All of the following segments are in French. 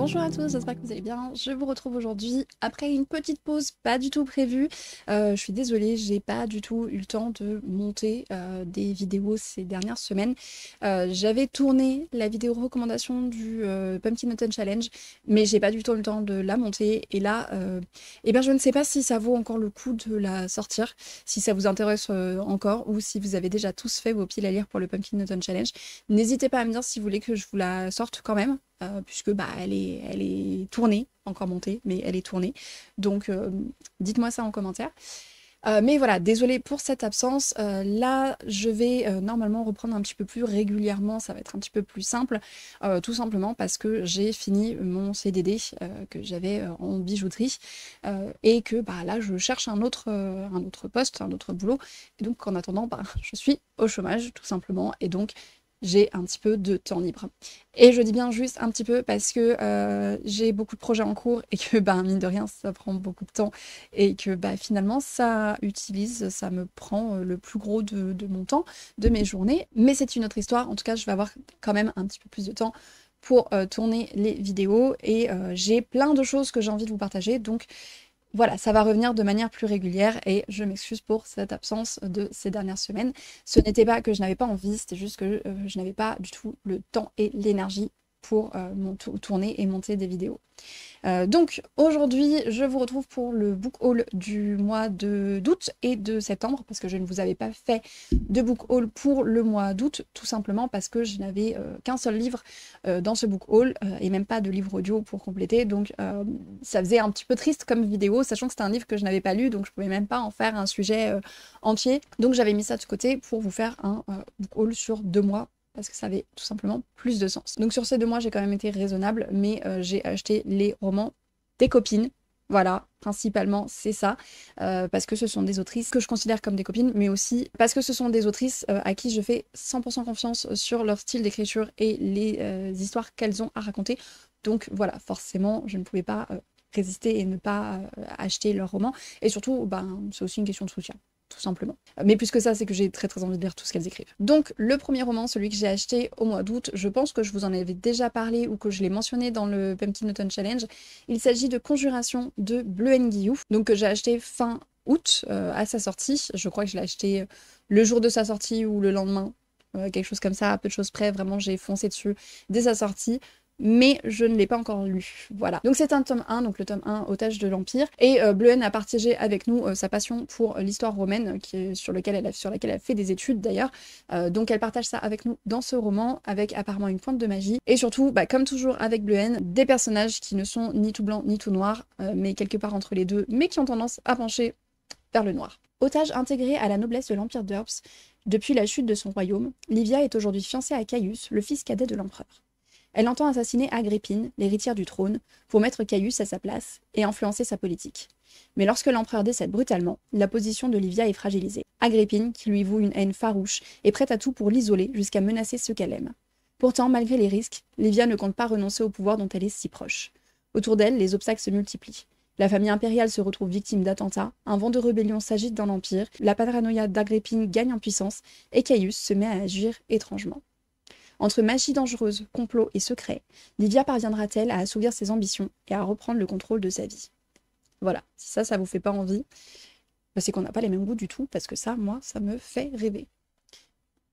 Bonjour à tous, j'espère que vous allez bien. Je vous retrouve aujourd'hui après une petite pause pas du tout prévue. Je suis désolée, j'ai pas du tout eu le temps de monter des vidéos ces dernières semaines. J'avais tourné la vidéo recommandation du Pumpkin Autumn Challenge, mais j'ai pas du tout le temps de la monter. Et là, eh bien, je ne sais pas si ça vaut encore le coup de la sortir, si ça vous intéresse encore, ou si vous avez déjà tous fait vos piles à lire pour le Pumpkin Autumn Challenge. N'hésitez pas à me dire si vous voulez que je vous la sorte quand même. Puisque bah, elle est tournée, encore montée, mais elle est tournée. Donc dites-moi ça en commentaire. Mais voilà, désolée pour cette absence. Là, je vais normalement reprendre un petit peu plus régulièrement, ça va être un petit peu plus simple, tout simplement parce que j'ai fini mon CDD que j'avais en bijouterie et que bah, là, je cherche un autre poste, un autre boulot. Et donc, en attendant, bah, je suis au chômage, tout simplement. Et donc, j'ai un petit peu de temps libre. Et je dis bien juste un petit peu parce que j'ai beaucoup de projets en cours et que bah, mine de rien ça prend beaucoup de temps et que bah, finalement ça me prend le plus gros de mon temps, de mes journées. Mais c'est une autre histoire, en tout cas je vais avoir quand même un petit peu plus de temps pour tourner les vidéos et j'ai plein de choses que j'ai envie de vous partager, donc voilà, ça va revenir de manière plus régulière et je m'excuse pour cette absence de ces dernières semaines. Ce n'était pas que je n'avais pas envie, c'était juste que je n'avais pas du tout le temps et l'énergie pour tourner et monter des vidéos. Donc aujourd'hui, je vous retrouve pour le book haul du mois d'août et de septembre, parce que je ne vous avais pas fait de book haul pour le mois d'août, tout simplement parce que je n'avais qu'un seul livre dans ce book haul, et même pas de livre audio pour compléter, donc ça faisait un petit peu triste comme vidéo, sachant que c'était un livre que je n'avais pas lu, donc je pouvais même pas en faire un sujet entier, donc j'avais mis ça de côté pour vous faire un book haul sur 2 mois, parce que ça avait tout simplement plus de sens. Donc sur ces 2 mois, j'ai quand même été raisonnable, mais j'ai acheté les romans des copines. Voilà, principalement c'est ça, parce que ce sont des autrices que je considère comme des copines, mais aussi parce que ce sont des autrices à qui je fais 100% confiance sur leur style d'écriture et les histoires qu'elles ont à raconter. Donc voilà, forcément, je ne pouvais pas résister et ne pas acheter leurs romans. Et surtout, ben, c'est aussi une question de soutien, tout simplement. Mais plus que ça, c'est que j'ai très très envie de lire tout ce qu'elles écrivent. Donc le premier roman, celui que j'ai acheté au mois d'août, je pense que je vous en avais déjà parlé ou que je l'ai mentionné dans le Pumpkin Autumn Challenge. Il s'agit de Conjuration de Bleu Guillou, donc que j'ai acheté fin août à sa sortie. Je crois que je l'ai acheté le jour de sa sortie ou le lendemain, quelque chose comme ça, à peu de choses près. Vraiment, j'ai foncé dessus dès sa sortie. Mais je ne l'ai pas encore lu. Voilà. Donc c'est un tome 1, donc le tome 1, Otage de l'Empire. Et Bleuhen a partagé avec nous sa passion pour l'histoire romaine, sur laquelle elle a fait des études d'ailleurs. Donc elle partage ça avec nous dans ce roman, avec apparemment une pointe de magie. Et surtout, bah, comme toujours avec Bleuhen, des personnages qui ne sont ni tout blanc ni tout noir, mais quelque part entre les deux, mais qui ont tendance à pencher vers le noir. Otage intégrée à la noblesse de l'Empire d'Urbs, depuis la chute de son royaume, Livia est aujourd'hui fiancée à Caius, le fils cadet de l'empereur. Elle entend assassiner Agrippine, l'héritière du trône, pour mettre Caius à sa place et influencer sa politique. Mais lorsque l'empereur décède brutalement, la position de Livia est fragilisée. Agrippine, qui lui voue une haine farouche, est prête à tout pour l'isoler jusqu'à menacer ceux qu'elle aime. Pourtant, malgré les risques, Livia ne compte pas renoncer au pouvoir dont elle est si proche. Autour d'elle, les obstacles se multiplient. La famille impériale se retrouve victime d'attentats, un vent de rébellion s'agite dans l'Empire, la paranoïa d'Agrippine gagne en puissance, et Caius se met à agir étrangement. Entre magie dangereuse, complot et secret, Livia parviendra-t-elle à assouvir ses ambitions et à reprendre le contrôle de sa vie? Voilà, si ça vous fait pas envie, bah c'est qu'on n'a pas les mêmes goûts du tout, parce que ça, moi, ça me fait rêver.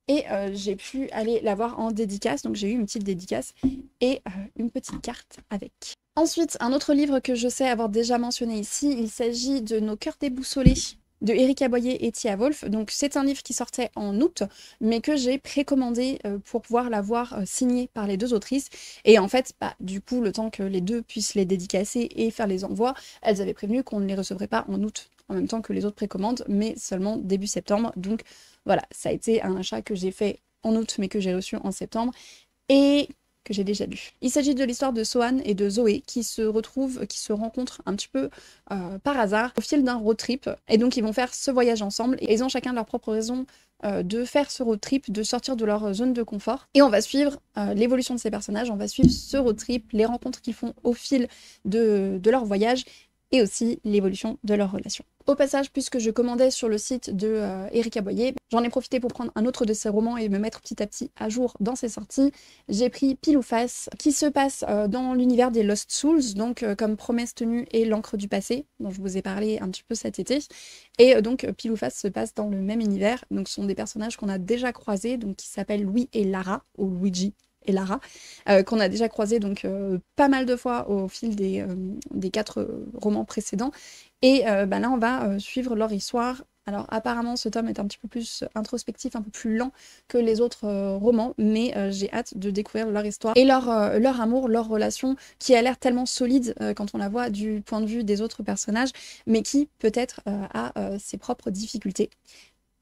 Et j'ai pu aller la voir en dédicace, donc j'ai eu une petite dédicace et une petite carte avec. Ensuite, un autre livre que je sais avoir déjà mentionné ici, il s'agit de Nos cœurs déboussolés de Erika Boyer et Tia Wolf. Donc c'est un livre qui sortait en août, mais que j'ai précommandé pour pouvoir l'avoir signé par les deux autrices. Et en fait, bah, du coup, le temps que les deux puissent les dédicacer et faire les envois, elles avaient prévenu qu'on ne les recevrait pas en août, en même temps que les autres précommandes, mais seulement début septembre. Donc voilà, ça a été un achat que j'ai fait en août, mais que j'ai reçu en septembre. Et que j'ai déjà lu. Il s'agit de l'histoire de Sohan et de Zoé qui se rencontrent un petit peu par hasard au fil d'un road trip. Et donc ils vont faire ce voyage ensemble et ils ont chacun leur propre raison de faire ce road trip, de sortir de leur zone de confort. Et on va suivre l'évolution de ces personnages, on va suivre ce road trip, les rencontres qu'ils font au fil de leur voyage et aussi l'évolution de leur relation. Au passage, puisque je commandais sur le site de Erika Boyer, j'en ai profité pour prendre un autre de ses romans et me mettre petit à petit à jour dans ses sorties. J'ai pris Pile ou Face, qui se passe dans l'univers des Lost Souls, donc comme Promesse tenue et L'encre du passé, dont je vous ai parlé un petit peu cet été. Et donc Pile ou Face se passe dans le même univers, donc ce sont des personnages qu'on a déjà croisés, donc qui s'appellent Louis et Lara, ou Luigi et Lara, qu'on a déjà croisés donc pas mal de fois au fil des 4 romans précédents. Et là, on va suivre leur histoire. Alors apparemment, ce tome est un petit peu plus introspectif, un peu plus lent que les autres romans, mais j'ai hâte de découvrir leur histoire et leur amour, leur relation, qui a l'air tellement solide quand on la voit du point de vue des autres personnages, mais qui peut-être a ses propres difficultés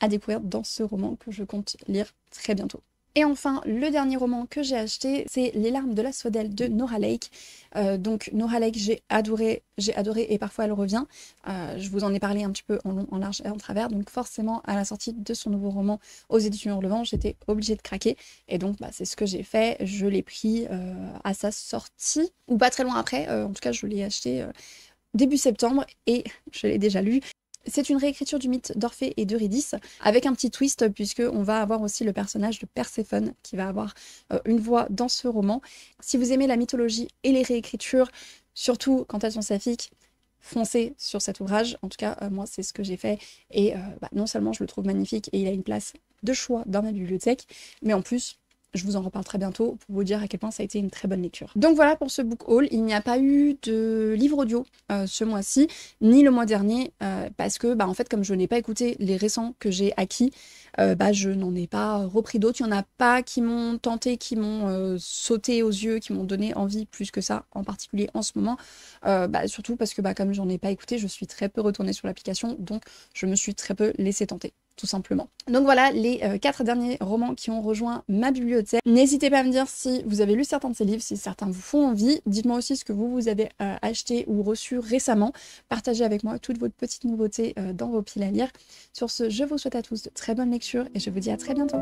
à découvrir dans ce roman que je compte lire très bientôt. Et enfin, le dernier roman que j'ai acheté, c'est Les larmes de l'asphodèle de Nora Lake. Donc Nora Lake, j'ai adoré et parfois elle revient. Je vous en ai parlé un petit peu en long, en large et en travers. Donc forcément, à la sortie de son nouveau roman aux éditions Hurlevent, j'étais obligée de craquer. Et donc c'est ce que j'ai fait. Je l'ai pris à sa sortie, ou pas très loin après. En tout cas, je l'ai acheté début septembre et je l'ai déjà lu. C'est une réécriture du mythe d'Orphée et d'Eurydice, avec un petit twist, puisqu'on va avoir aussi le personnage de Perséphone, qui va avoir une voix dans ce roman. Si vous aimez la mythologie et les réécritures, surtout quand elles sont saphiques, foncez sur cet ouvrage. En tout cas, moi, c'est ce que j'ai fait. Et non seulement je le trouve magnifique, et il a une place de choix dans ma bibliothèque, mais en plus, je vous en reparle très bientôt pour vous dire à quel point ça a été une très bonne lecture. Donc voilà pour ce book haul. Il n'y a pas eu de livre audio ce mois-ci, ni le mois dernier, parce que en fait, comme je n'ai pas écouté les récents que j'ai acquis, je n'en ai pas repris d'autres. Il n'y en a pas qui m'ont tenté, qui m'ont sauté aux yeux, qui m'ont donné envie plus que ça, en particulier en ce moment. Surtout parce que comme j'en ai pas écouté, je suis très peu retournée sur l'application, donc je me suis très peu laissée tenter, tout simplement. Donc voilà les 4 derniers romans qui ont rejoint ma bibliothèque. N'hésitez pas à me dire si vous avez lu certains de ces livres, si certains vous font envie. Dites-moi aussi ce que vous avez acheté ou reçu récemment. Partagez avec moi toutes vos petites nouveautés dans vos piles à lire. Sur ce, je vous souhaite à tous de très bonnes lectures et je vous dis à très bientôt.